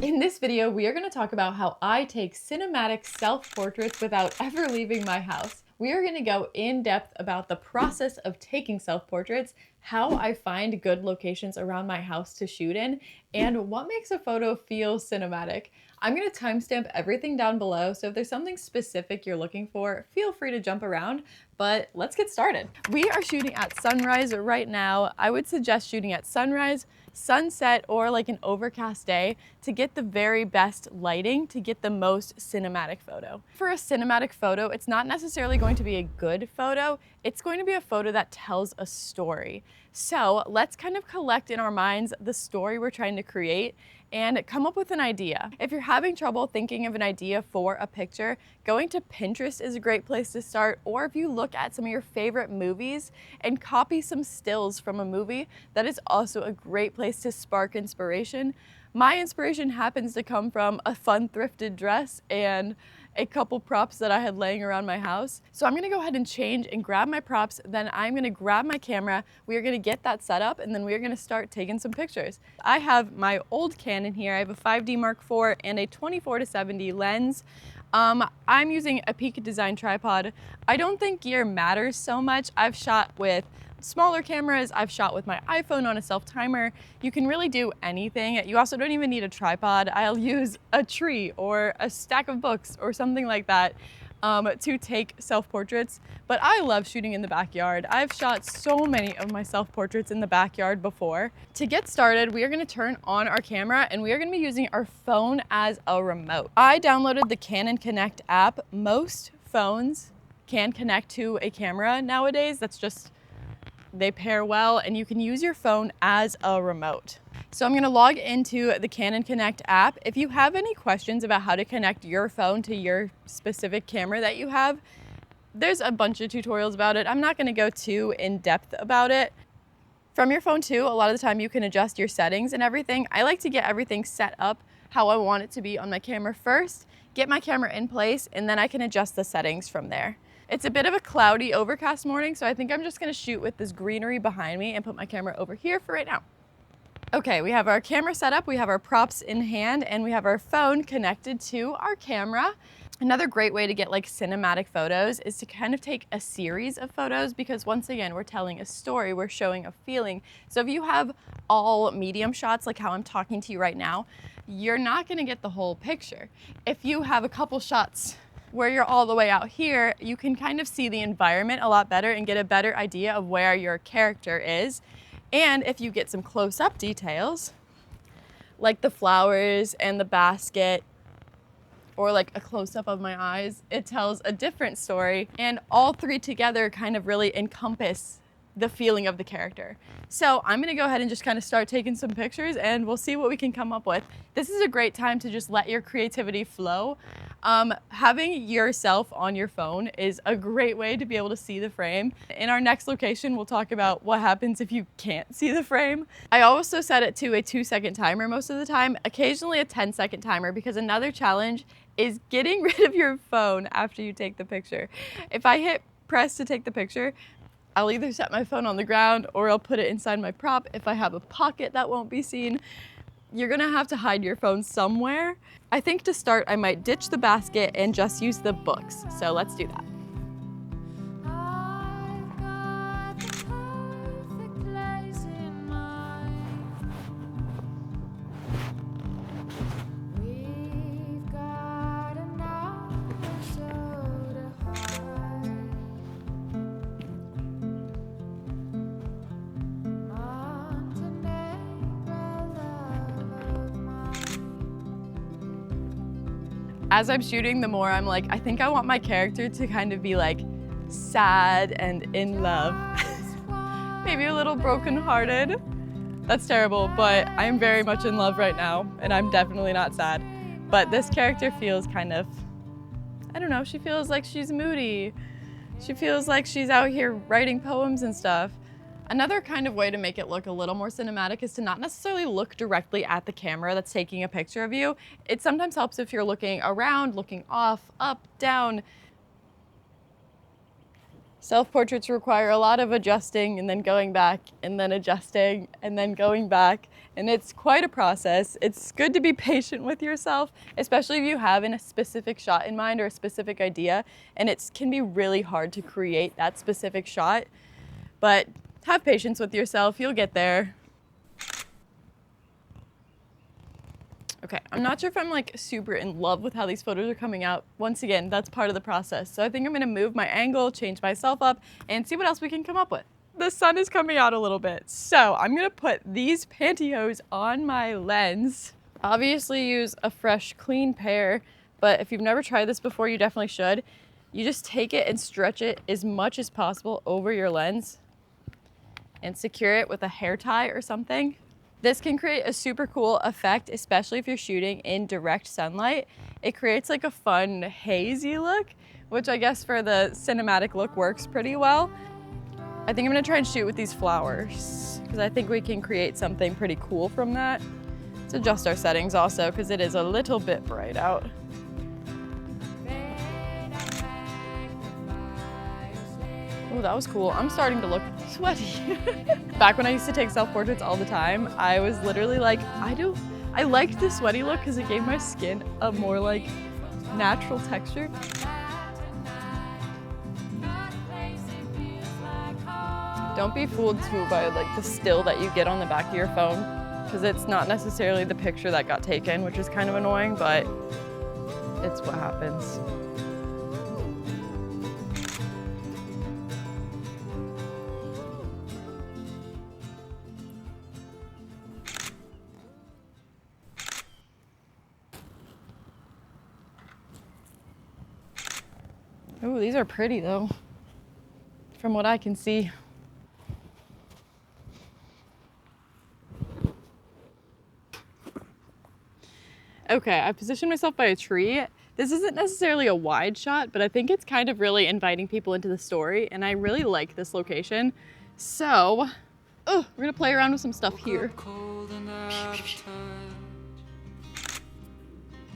In this video, we are going to talk about how I take cinematic self-portraits without ever leaving my house. We are going to go in depth about the process of taking self-portraits, how I find good locations around my house to shoot in, and what makes a photo feel cinematic. I'm going to timestamp everything down below, so if there's something specific you're looking for, feel free to jump around, but let's get started. We are shooting at sunrise right now. I would suggest shooting at sunrise, sunset, or like an overcast day to get the very best lighting to get the most cinematic photo. For a cinematic photo, it's not necessarily going to be a good photo, it's going to be a photo that tells a story. So let's kind of collect in our minds the story we're trying to create and come up with an idea. If you're having trouble thinking of an idea for a picture, going to Pinterest is a great place to start, or if you look at some of your favorite movies and copy some stills from a movie, that is also a great place to spark inspiration. My inspiration happens to come from a fun thrifted dress and a couple props that I had laying around my house. So I'm gonna go ahead and change and grab my props, then I'm gonna grab my camera, we are gonna get that set up, and then we're gonna start taking some pictures. I have my old Canon here. I have a 5D Mark IV and a 24-70 lens. I'm using a Peak Design tripod. I don't think gear matters so much. I've shot with smaller cameras, I've shot with my iPhone on a self-timer. You can really do anything. You also don't even need a tripod. I'll use a tree or a stack of books or something like that to take self-portraits. But I love shooting in the backyard. I've shot so many of my self-portraits in the backyard before. To get started, we are gonna turn on our camera and we are gonna be using our phone as a remote. I downloaded the Canon Connect app. Most phones can connect to a camera nowadays. That's just, they pair well, and you can use your phone as a remote. So I'm gonna log into the Canon Connect app. If you have any questions about how to connect your phone to your specific camera that you have, there's a bunch of tutorials about it. I'm not gonna go too in depth about it. From your phone too, a lot of the time you can adjust your settings and everything. I like to get everything set up how I want it to be on my camera first, get my camera in place, and then I can adjust the settings from there. It's a bit of a cloudy, overcast morning, so I think I'm just gonna shoot with this greenery behind me and put my camera over here for right now. Okay, we have our camera set up, we have our props in hand, and we have our phone connected to our camera. Another great way to get like cinematic photos is to kind of take a series of photos, because once again, we're telling a story, we're showing a feeling. So if you have all medium shots, like how I'm talking to you right now, you're not gonna get the whole picture. If you have a couple shots where you're all the way out here, you can kind of see the environment a lot better and get a better idea of where your character is. And if you get some close-up details, like the flowers and the basket, or like a close-up of my eyes, it tells a different story. And all three together kind of really encompass the feeling of the character. So I'm gonna go ahead and just kind of start taking some pictures and we'll see what we can come up with. This is a great time to just let your creativity flow. Having yourself on your phone is a great way to be able to see the frame. In our next location, we'll talk about what happens if you can't see the frame. I also set it to a 2-second timer most of the time, occasionally a 10-second timer, because another challenge is getting rid of your phone after you take the picture. If I hit press to take the picture, I'll either set my phone on the ground or I'll put it inside my prop. If I have a pocket that won't be seen, you're gonna have to hide your phone somewhere. I think to start, I might ditch the basket and just use the books. So let's do that. As I'm shooting, the more I'm like, I think I want my character to kind of be like sad and in love. Maybe a little brokenhearted. That's terrible, but I'm very much in love right now, and I'm definitely not sad. But this character feels kind of, I don't know, she feels like she's moody. She feels like she's out here writing poems and stuff. Another kind of way to make it look a little more cinematic is to not necessarily look directly at the camera that's taking a picture of you. It sometimes helps if you're looking around, looking off, up, down. Self-portraits require a lot of adjusting and then going back and then adjusting and then going back. and it's quite a process. It's good to be patient with yourself, especially if you have a specific shot in mind or a specific idea, and it can be really hard to create that specific shot, but have patience with yourself, you'll get there. Okay, I'm not sure if I'm like super in love with how these photos are coming out. Once again, that's part of the process. So I think I'm gonna move my angle, change myself up, and see what else we can come up with. The sun is coming out a little bit, so I'm gonna put these pantyhose on my lens. Obviously use a fresh, clean pair, but if you've never tried this before, you definitely should. You just take it and stretch it as much as possible over your lens and secure it with a hair tie or something. This can create a super cool effect, especially if you're shooting in direct sunlight. It creates like a fun hazy look, which I guess for the cinematic look works pretty well. I think I'm gonna try and shoot with these flowers because I think we can create something pretty cool from that. Let's adjust our settings also because it is a little bit bright out. Oh, that was cool. I'm starting to look sweaty. Back when I used to take self-portraits all the time, I was literally like, I liked the sweaty look because it gave my skin a more like natural texture. Don't be fooled too by like the still that you get on the back of your phone, because it's not necessarily the picture that got taken, which is kind of annoying, but it's what happens. Oh, these are pretty though, from what I can see. Okay, I positioned myself by a tree. This isn't necessarily a wide shot, but I think it's kind of really inviting people into the story, and I really like this location. So, we're gonna play around with some stuff here.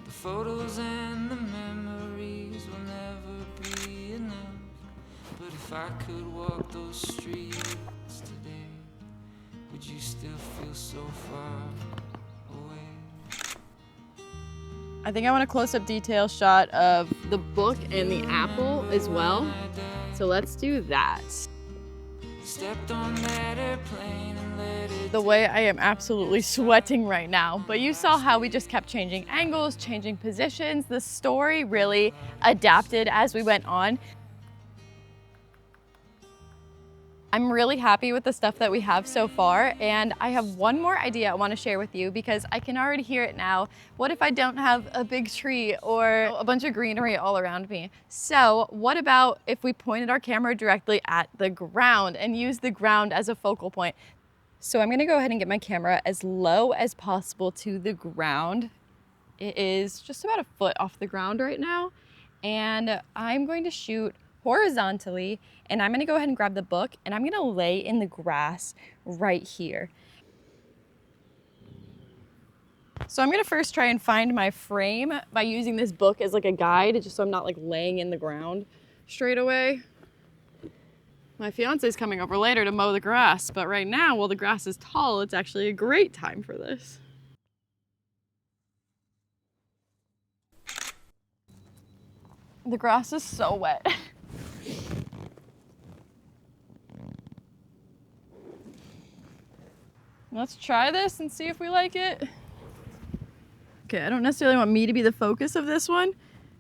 The photos and the memories will never be enough. But if I could walk those streets today, would you still feel so far away? I think I want a close-up detail shot of the book and the apple as well. So let's do that. Stepped on that airplane and let it. The way I am absolutely sweating right now, but you saw how we just kept changing angles, changing positions. The story really adapted as we went on. I'm really happy with the stuff that we have so far, and I have one more idea I want to share with you because I can already hear it now. What if I don't have a big tree or a bunch of greenery all around me? So what about if we pointed our camera directly at the ground and use the ground as a focal point? So I'm gonna go ahead and get my camera as low as possible to the ground. It is just about a foot off the ground right now, and I'm going to shoot horizontally, and I'm gonna go ahead and grab the book and I'm gonna lay in the grass right here. So I'm gonna first try and find my frame by using this book as like a guide, just so I'm not like laying in the ground straight away. My fiance's coming over later to mow the grass, but right now, while the grass is tall, it's actually a great time for this. The grass is so wet. Let's try this and see if we like it. Okay, I don't necessarily want me to be the focus of this one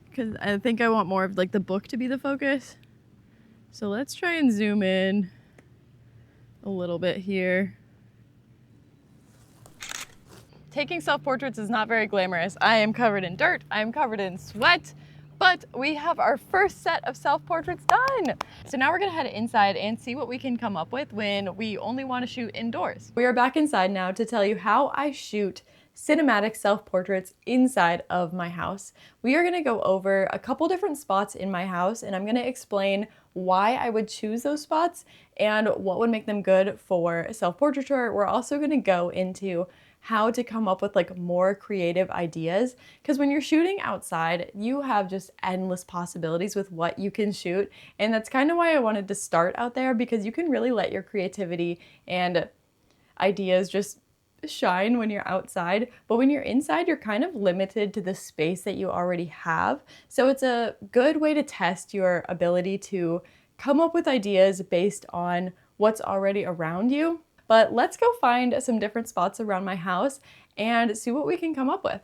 because I think I want more of like the book to be the focus. So let's try and zoom in a little bit here. Taking self-portraits is not very glamorous. I am covered in dirt, I am covered in sweat, but we have our first set of self-portraits done. So now we're gonna head inside and see what we can come up with when we only wanna shoot indoors. We are back inside now to tell you how I shoot cinematic self-portraits inside of my house. We are gonna go over a couple different spots in my house, and I'm gonna explain why I would choose those spots and what would make them good for self-portraiture. We're also gonna go into how to come up with like more creative ideas, because when you're shooting outside, you have just endless possibilities with what you can shoot, and that's kind of why I wanted to start out there, because you can really let your creativity and ideas just shine when you're outside, but when you're inside, you're kind of limited to the space that you already have. So it's a good way to test your ability to come up with ideas based on what's already around you. But let's go find some different spots around my house and see what we can come up with.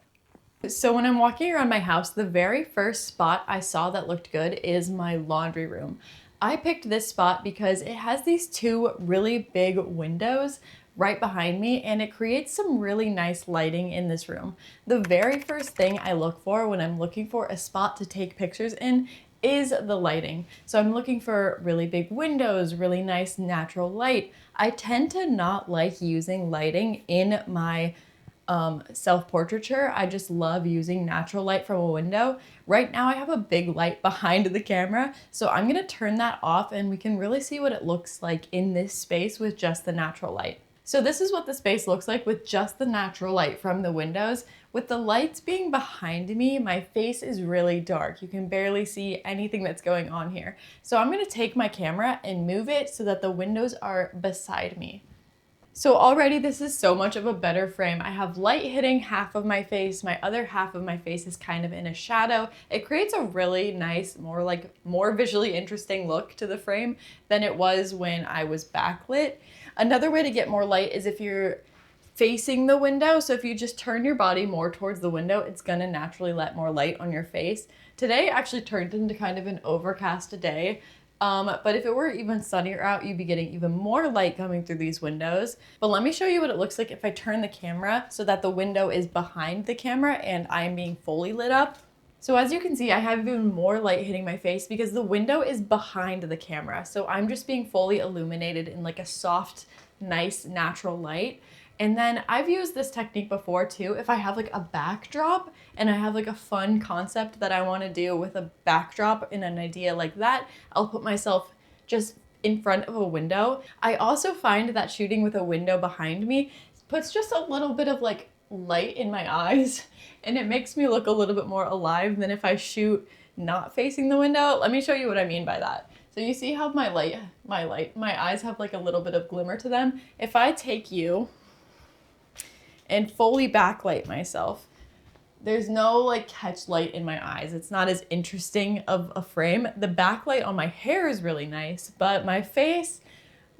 So when I'm walking around my house, the very first spot I saw that looked good is my laundry room. I picked this spot because it has these two really big windows right behind me, and it creates some really nice lighting in this room. The very first thing I look for when I'm looking for a spot to take pictures in is the lighting. So I'm looking for really big windows, really nice natural light. I tend to not like using lighting in my self-portraiture. I just love using natural light from a window. Right now I have a big light behind the camera, so I'm gonna turn that off and we can really see what it looks like in this space with just the natural light. So this is what the space looks like with just the natural light from the windows. With the lights being behind me, my face is really dark. You can barely see anything that's going on here. So I'm gonna take my camera and move it so that the windows are beside me. So already this is so much of a better frame. I have light hitting half of my face. My other half of my face is kind of in a shadow. It creates a really nice, more visually interesting look to the frame than it was when I was backlit. Another way to get more light is if you're facing the window. So if you just turn your body more towards the window, it's gonna naturally let more light on your face. Today actually turned into kind of an overcast day. But if it were even sunnier out, you'd be getting even more light coming through these windows. But let me show you what it looks like if I turn the camera so that the window is behind the camera and I'm being fully lit up. So as you can see, I have even more light hitting my face because the window is behind the camera. So I'm just being fully illuminated in like a soft, nice, natural light. And then I've used this technique before too. If I have like a backdrop and I have like a fun concept that I want to do with a backdrop and an idea like that, I'll put myself just in front of a window. I also find that shooting with a window behind me puts just a little bit of like light in my eyes, and it makes me look a little bit more alive than if I shoot not facing the window. Let me show you what I mean by that. So you see how my eyes have like a little bit of glimmer to them. If I take you and fully backlight myself, there's no like catch light in my eyes. It's not as interesting of a frame. The backlight on my hair is really nice, but my face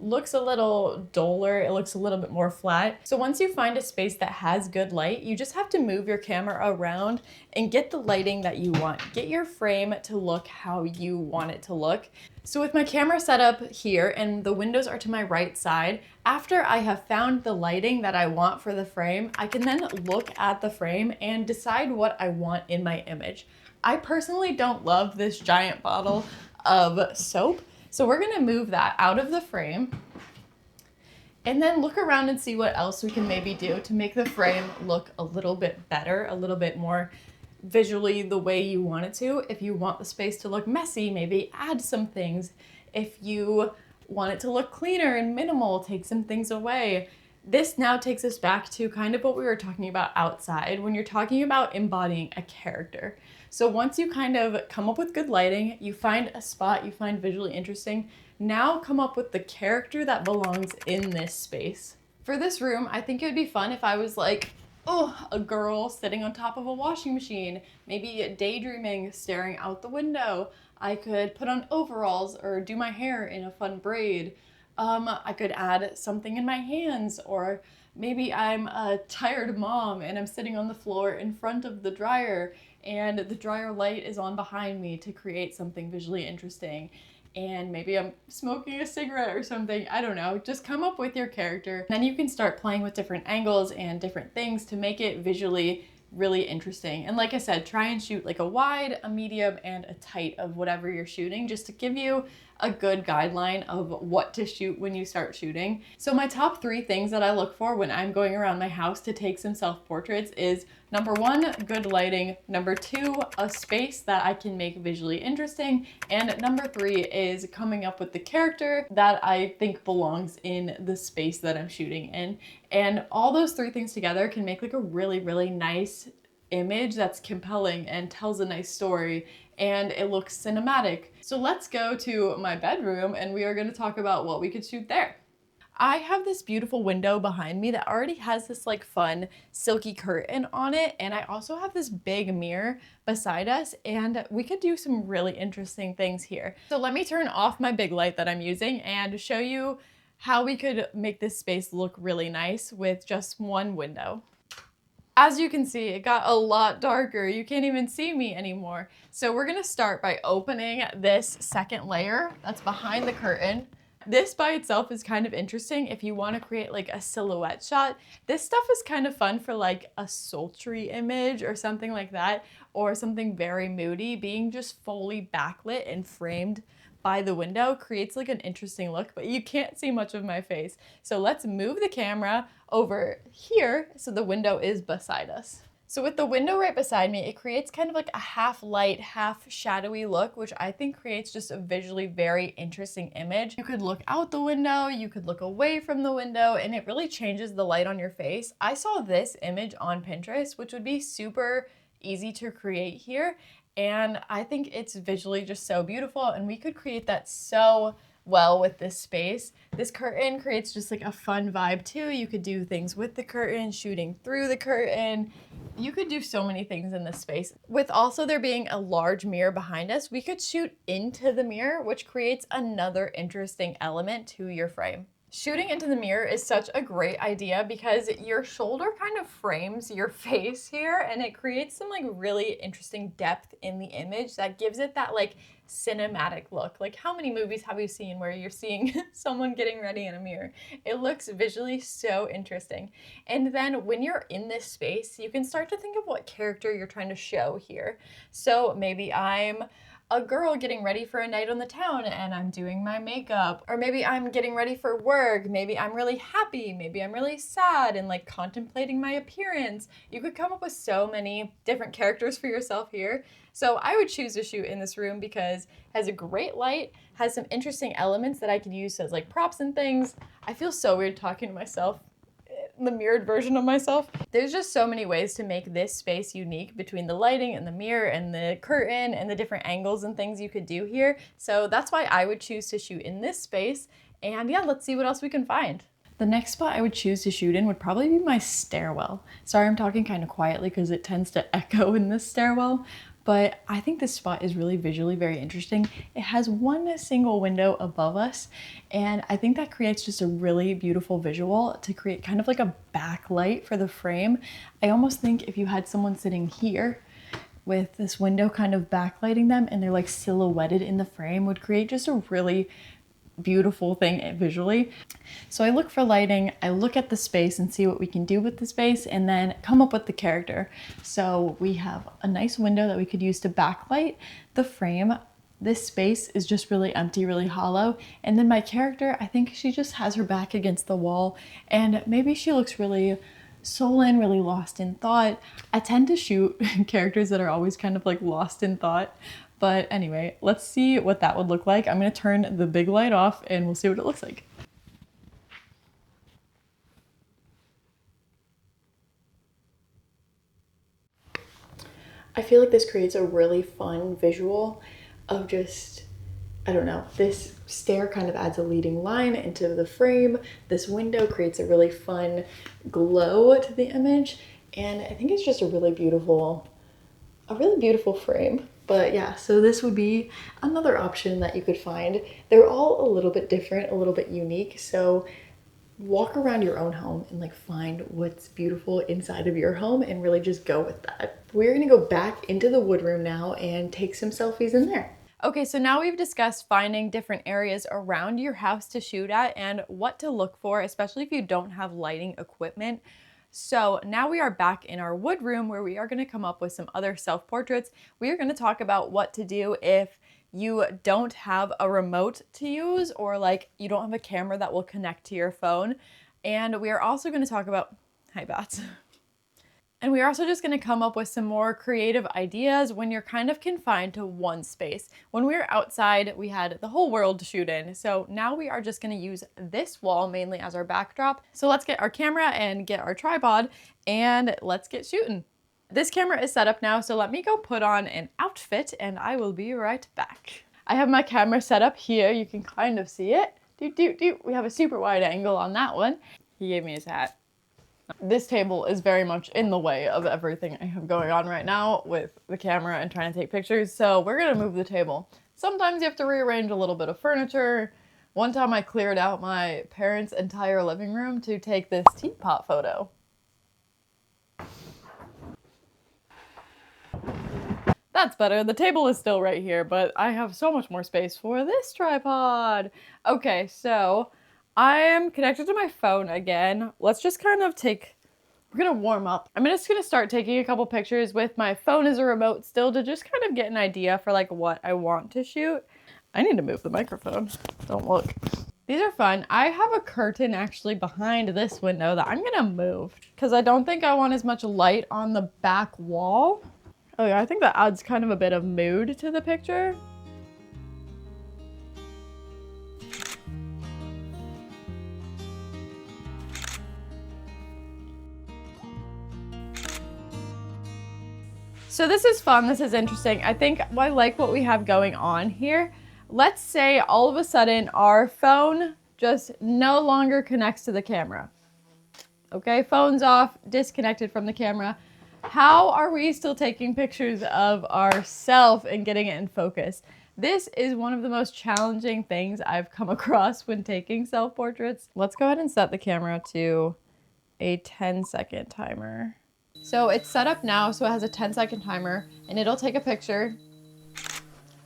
looks a little duller. It looks a little bit more flat. So once you find a space that has good light, you just have to move your camera around and get the lighting that you want. Get your frame to look how you want it to look. So with my camera set up here and the windows are to my right side, after I have found the lighting that I want for the frame, I can then look at the frame and decide what I want in my image. I personally don't love this giant bottle of soap, so we're gonna move that out of the frame and then look around and see what else we can maybe do to make the frame look a little bit better, a little bit more visually the way you want it to. If you want the space to look messy, maybe add some things. If you want it to look cleaner and minimal, take some things away. This now takes us back to kind of what we were talking about outside when you're talking about embodying a character. So once you kind of come up with good lighting, you find a spot you find visually interesting, now come up with the character that belongs in this space. For this room, I think it would be fun if I was like, oh, a girl sitting on top of a washing machine, maybe daydreaming, staring out the window. I could put on overalls or do my hair in a fun braid. I could add something in my hands, or maybe I'm a tired mom and I'm sitting on the floor in front of the dryer and the dryer light is on behind me to create something visually interesting. And maybe I'm smoking a cigarette or something. I don't know. Just come up with your character. Then you can start playing with different angles and different things to make it visually really interesting. And like I said, try and shoot like a wide, a medium, and a tight of whatever you're shooting, just to give you a good guideline of what to shoot when you start shooting. So my top 3 things that I look for when I'm going around my house to take some self-portraits is number 1, good lighting. Number 2, a space that I can make visually interesting. And number 3 is coming up with the character that I think belongs in the space that I'm shooting in. And all those 3 things together can make like a really, really nice image that's compelling and tells a nice story, and it looks cinematic. So let's go to my bedroom and we are going to talk about what we could shoot there. I have this beautiful window behind me that already has this like fun silky curtain on it, and I also have this big mirror beside us, and we could do some really interesting things here. So let me turn off my big light that I'm using and show you how we could make this space look really nice with just one window. As you can see, it got a lot darker. You can't even see me anymore. So we're gonna start by opening this second layer that's behind the curtain. This by itself is kind of interesting if you want to create like a silhouette shot. This stuff is kind of fun for like a sultry image or something like that, or something very moody. Being just fully backlit and framed by the window creates like an interesting look, but you can't see much of my face. So let's move the camera over here so the window is beside us. So with the window right beside me, it creates kind of like a half light, half shadowy look, which I think creates just a visually very interesting image. You could look out the window, you could look away from the window, and it really changes the light on your face. I saw this image on Pinterest, which would be super easy to create here. And I think it's visually just so beautiful, and we could create that so well with this space. This curtain creates just like a fun vibe too. You could do things with the curtain, shooting through the curtain. You could do so many things in this space. With also there being a large mirror behind us, we could shoot into the mirror, which creates another interesting element to your frame. Shooting into the mirror is such a great idea because your shoulder kind of frames your face here, and it creates some like really interesting depth in the image that gives it that like cinematic look. Like how many movies have you seen where you're seeing someone getting ready in a mirror? It looks visually so interesting. And then when you're in this space, you can start to think of what character you're trying to show here. So maybe I'm a girl getting ready for a night on the town and I'm doing my makeup, or maybe I'm getting ready for work, maybe I'm really happy, maybe I'm really sad and like contemplating my appearance. You could come up with so many different characters for yourself here. So I would choose to shoot in this room because it has a great light, has some interesting elements that I could use as like props and things. I feel so weird talking to myself, the mirrored version of myself. There's just so many ways to make this space unique between the lighting and the mirror and the curtain and the different angles and things you could do here. So that's why I would choose to shoot in this space. And yeah, let's see what else we can find. The next spot I would choose to shoot in would probably be my stairwell. Sorry, I'm talking kind of quietly because it tends to echo in this stairwell. But I think this spot is really visually very interesting. It has one single window above us, and I think that creates just a really beautiful visual to create kind of like a backlight for the frame. I almost think if you had someone sitting here with this window kind of backlighting them and they're like silhouetted in the frame would create just a really beautiful thing visually. So I look for lighting, I look at the space and see what we can do with the space and then come up with the character. So we have a nice window that we could use to backlight the frame. This space is just really empty, really hollow. And then my character, I think she just has her back against the wall and maybe she looks really sullen, really lost in thought. I tend to shoot characters that are always kind of like lost in thought. But anyway, let's see what that would look like. I'm gonna turn the big light off and we'll see what it looks like. I feel like this creates a really fun visual of just, I don't know, this stair kind of adds a leading line into the frame. This window creates a really fun glow to the image. And I think it's just a really beautiful frame. But yeah, so this would be another option that you could find. They're all a little bit different, a little bit unique. So walk around your own home and like find what's beautiful inside of your home and really just go with that. We're gonna go back into the wood room now and take some selfies in there. Okay, so now we've discussed finding different areas around your house to shoot at and what to look for, especially if you don't have lighting equipment. So now we are back in our wood room where we are going to come up with some other self-portraits. We are going to talk about what to do if you don't have a remote to use or like you don't have a camera that will connect to your phone. And we are also going to talk about, hi bats. And we're also just going to come up with some more creative ideas when you're kind of confined to one space. When we were outside, we had the whole world to shoot in. So now we are just going to use this wall mainly as our backdrop. So let's get our camera and get our tripod and let's get shooting. This camera is set up now, so let me go put on an outfit and I will be right back. I have my camera set up here. You can kind of see it. We have a super wide angle on that one. He gave me his hat. This table is very much in the way of everything I have going on right now with the camera and trying to take pictures, so we're gonna move the table. Sometimes you have to rearrange a little bit of furniture. One time I cleared out my parents' entire living room to take this teapot photo. That's better. The table is still right here, but I have so much more space for this tripod. Okay, so I am connected to my phone again. Let's just kind of we're gonna warm up. I'm just gonna start taking a couple pictures with my phone as a remote still to just kind of get an idea for like what I want to shoot. I need to move the microphone. Don't look. These are fun. I have a curtain actually behind this window that I'm gonna move because I don't think I want as much light on the back wall. Oh yeah, I think that adds kind of a bit of mood to the picture. So this is fun, this is interesting. I think I like what we have going on here. Let's say all of a sudden our phone just no longer connects to the camera. Okay, phone's off, disconnected from the camera. How are we still taking pictures of ourselves and getting it in focus? This is one of the most challenging things I've come across when taking self-portraits. Let's go ahead and set the camera to a 10-second timer. So it's set up now, so it has a 10-second timer, and it'll take a picture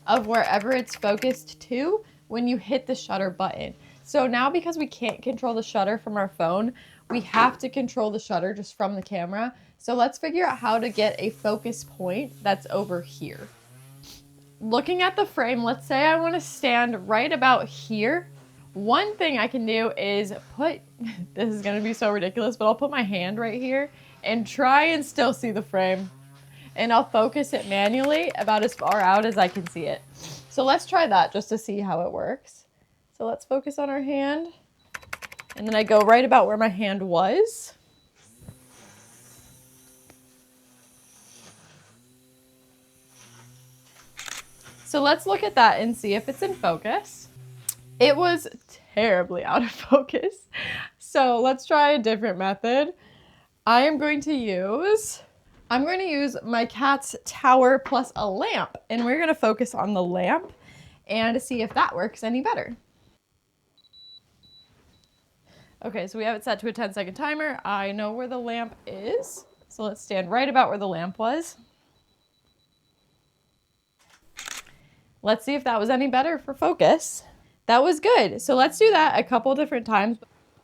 of wherever it's focused to when you hit the shutter button. So now because we can't control the shutter from our phone, we have to control the shutter just from the camera. So let's figure out how to get a focus point that's over here. Looking at the frame, let's say I want to stand right about here. One thing I can do is this is going to be so ridiculous, but I'll put my hand right here and try and still see the frame. And I'll focus it manually about as far out as I can see it. So let's try that just to see how it works. So let's focus on our hand. And then I go right about where my hand was. So let's look at that and see if it's in focus. It was terribly out of focus. So let's try a different method. I'm going to use my cat's tower plus a lamp, and we're going to focus on the lamp and see if that works any better. Okay, so we have it set to a 10-second timer. I know where the lamp is, so let's stand right about where the lamp was. Let's see if that was any better for focus. That was good. So let's do that a couple different times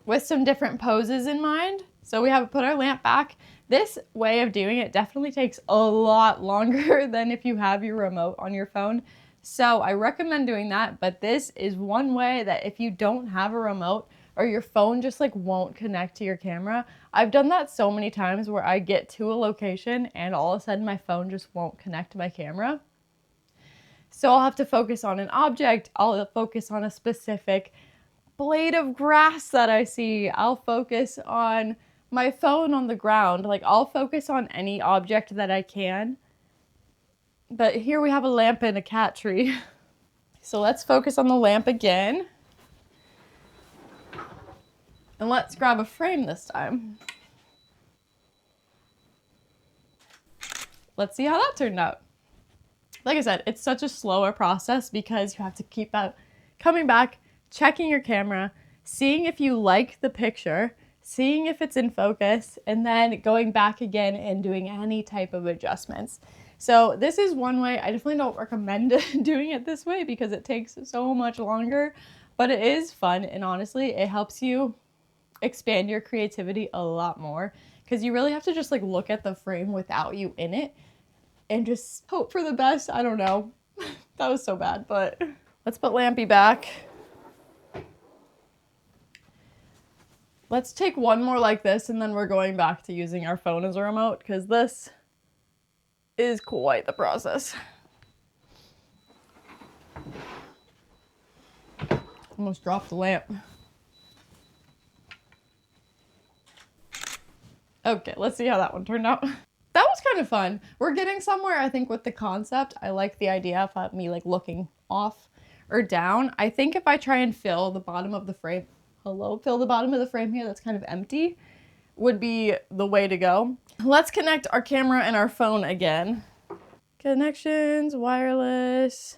with some different poses in mind. So we have put our lamp back. This way of doing it definitely takes a lot longer than if you have your remote on your phone. So I recommend doing that, but this is one way that if you don't have a remote or your phone just like won't connect to your camera. I've done that so many times where I get to a location and all of a sudden my phone just won't connect to my camera. So I'll have to focus on an object. I'll focus on a specific blade of grass that I see. I'll focus on my phone on the ground. Like I'll focus on any object that I can. But here we have a lamp and a cat tree. So let's focus on the lamp again. And let's grab a frame this time. Let's see how that turned out. Like I said, it's such a slower process because you have to keep coming back, checking your camera, seeing if you like the picture, seeing if it's in focus, and then going back again and doing any type of adjustments. So this is one way. I definitely don't recommend doing it this way because it takes so much longer, but it is fun. And honestly, it helps you expand your creativity a lot more because you really have to just like look at the frame without you in it and just hope for the best. I don't know. That was so bad, but let's put Lampy back. Let's take one more like this and then we're going back to using our phone as a remote because this is quite the process. Almost dropped the lamp. Okay, let's see how that one turned out. That was kind of fun. We're getting somewhere, I think, with the concept. I like the idea of me like looking off or down. I think if I try and fill the bottom of the frame, fill the bottom of the frame here that's kind of empty, would be the way to go. Let's connect our camera and our phone again. Connections, wireless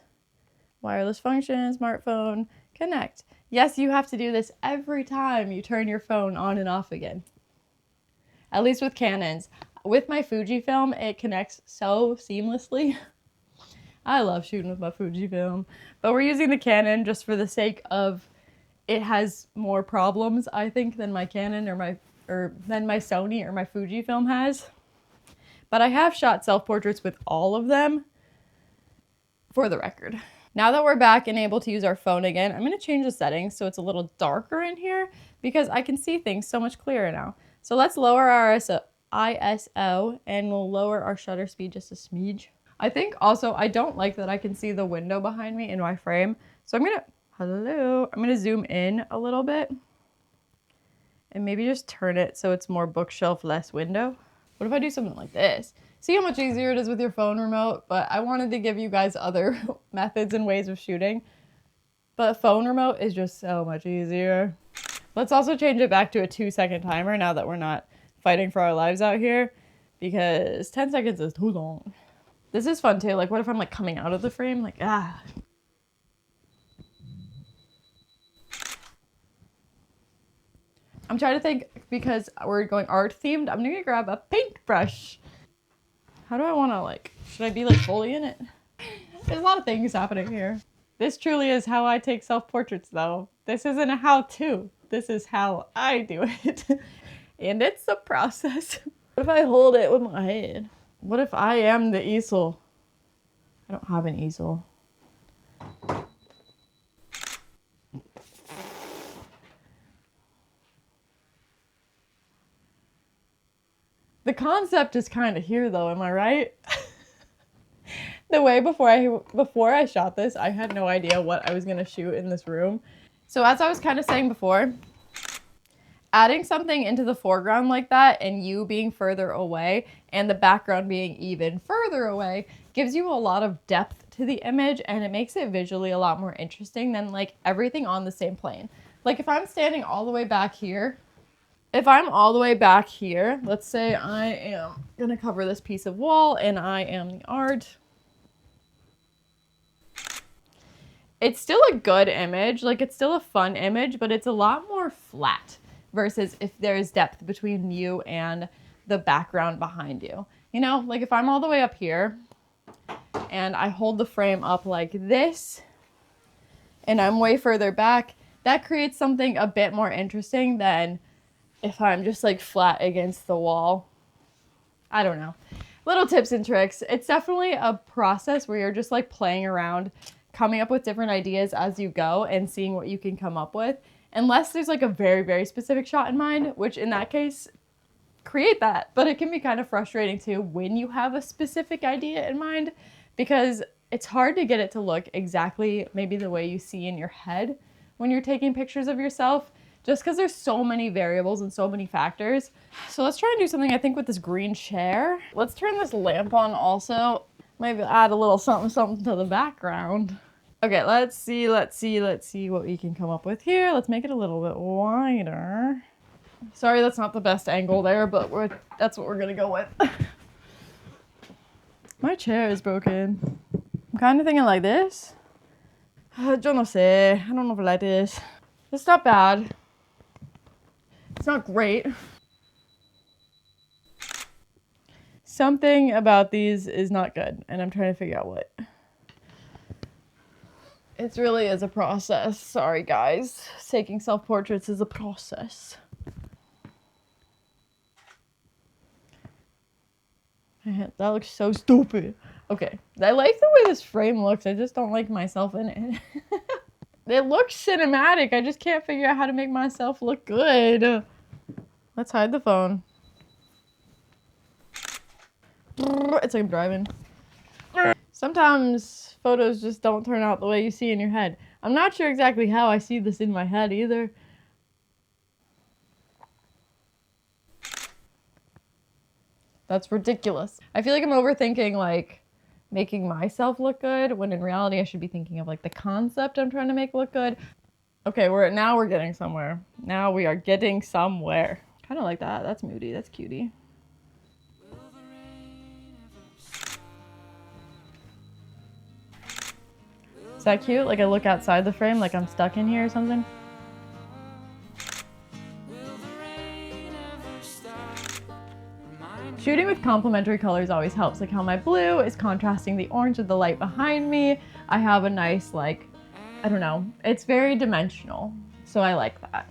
function, smartphone, connect. Yes, you have to do this every time you turn your phone on and off again. At least with Canons. With my Fujifilm, it connects so seamlessly. I love shooting with my Fujifilm, but we're using the Canon just for the sake of it has more problems, I think, than my Canon than my Sony or my Fujifilm has. But I have shot self-portraits with all of them, for the record. Now that we're back and able to use our phone again, I'm going to change the settings so it's a little darker in here because I can see things so much clearer now. So let's lower our ISO and we'll lower our shutter speed just a smidge. I think also I don't like that I can see the window behind me in my frame. So I'm gonna zoom in a little bit and maybe just turn it so it's more bookshelf, less window. What if I do something like this? See how much easier it is with your phone remote, but I wanted to give you guys other methods and ways of shooting. But phone remote is just so much easier. Let's also change it back to a 2-second timer now that we're not fighting for our lives out here, because 10 seconds is too long. This is fun too. Like, what if I'm like coming out of the frame? Like, I'm trying to think, because we're going art themed, I'm gonna grab a paintbrush. How do I want to, like, should I be like fully in it? There's a lot of things happening here. This truly is how I take self-portraits though. This isn't a how-to. This is how I do it. And it's a process. What if I hold it with my hand? What if I am the easel? I don't have an easel. The concept is kind of here though, am I right? The way before I shot this, I had no idea what I was gonna shoot in this room. So as I was kind of saying before, adding something into the foreground like that and you being further away and the background being even further away gives you a lot of depth to the image, and it makes it visually a lot more interesting than like everything on the same plane. Like if I'm standing all the way back here, let's say I am gonna cover this piece of wall and I am the art. It's still a good image, like it's still a fun image, but it's a lot more flat versus if there's depth between you and the background behind you. You know, like if I'm all the way up here and I hold the frame up like this and I'm way further back, that creates something a bit more interesting than if I'm just like flat against the wall. I don't know. Little tips and tricks. It's definitely a process where you're just like playing around, coming up with different ideas as you go and seeing what you can come up with. Unless there's like a very, very specific shot in mind, which in that case, create that. But it can be kind of frustrating too when you have a specific idea in mind, because it's hard to get it to look exactly maybe the way you see in your head when you're taking pictures of yourself, just because there's so many variables and so many factors. So let's try and do something, I think, with this green chair. Let's turn this lamp on also. Maybe add a little something something to the background. Okay, let's see what we can come up with here. Let's make it a little bit wider. Sorry, that's not the best angle there, but that's what we're gonna go with. My chair is broken. I'm kind of thinking like this. Yo no sé. I don't know if I like this. It's not bad. It's not great. Something about these is not good, and I'm trying to figure out what. It really is a process. Sorry, guys. Taking self-portraits is a process. That looks so stupid. Okay. I like the way this frame looks. I just don't like myself in it. It looks cinematic. I just can't figure out how to make myself look good. Let's hide the phone. It's like I'm driving. Sometimes photos just don't turn out the way you see in your head. I'm not sure exactly how I see this in my head either. That's ridiculous. I feel like I'm overthinking like making myself look good, when in reality I should be thinking of like the concept I'm trying to make look good. Okay, now we're getting somewhere. Now we are getting somewhere. Kind of like that. That's moody. That's cutie. Is that cute? Like I look outside the frame like I'm stuck in here or something? Shooting with complementary colors always helps, like how my blue is contrasting the orange of the light behind me. I have a nice, like, I don't know, it's very dimensional, so I like that.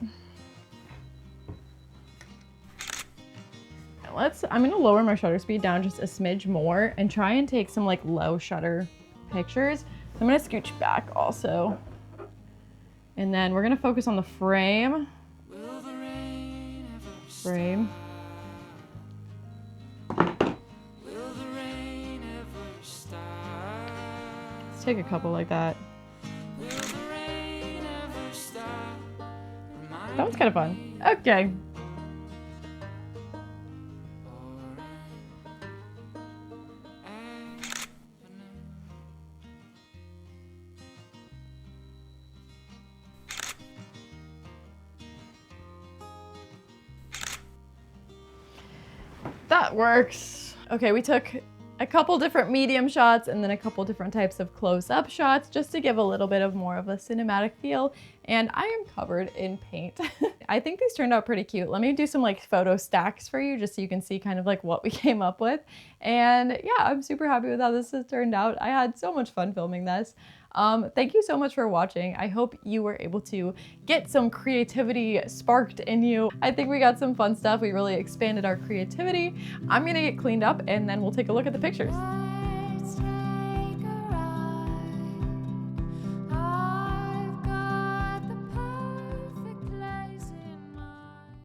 I'm gonna lower my shutter speed down just a smidge more and try and take some like low shutter pictures. I'm gonna scooch back also. And then we're gonna focus on the frame. Frame. Let's take a couple like that. That was kind of fun. Okay. That works. Okay, we took a couple different medium shots and then a couple different types of close-up shots just to give a little bit of more of a cinematic feel. And I am covered in paint. I think these turned out pretty cute. Let me do some like photo stacks for you just so you can see kind of like what we came up with. And yeah, I'm super happy with how this has turned out. I had so much fun filming this. Thank you so much for watching. I hope you were able to get some creativity sparked in you. I think we got some fun stuff. We really expanded our creativity. I'm gonna get cleaned up and then we'll take a look at the pictures.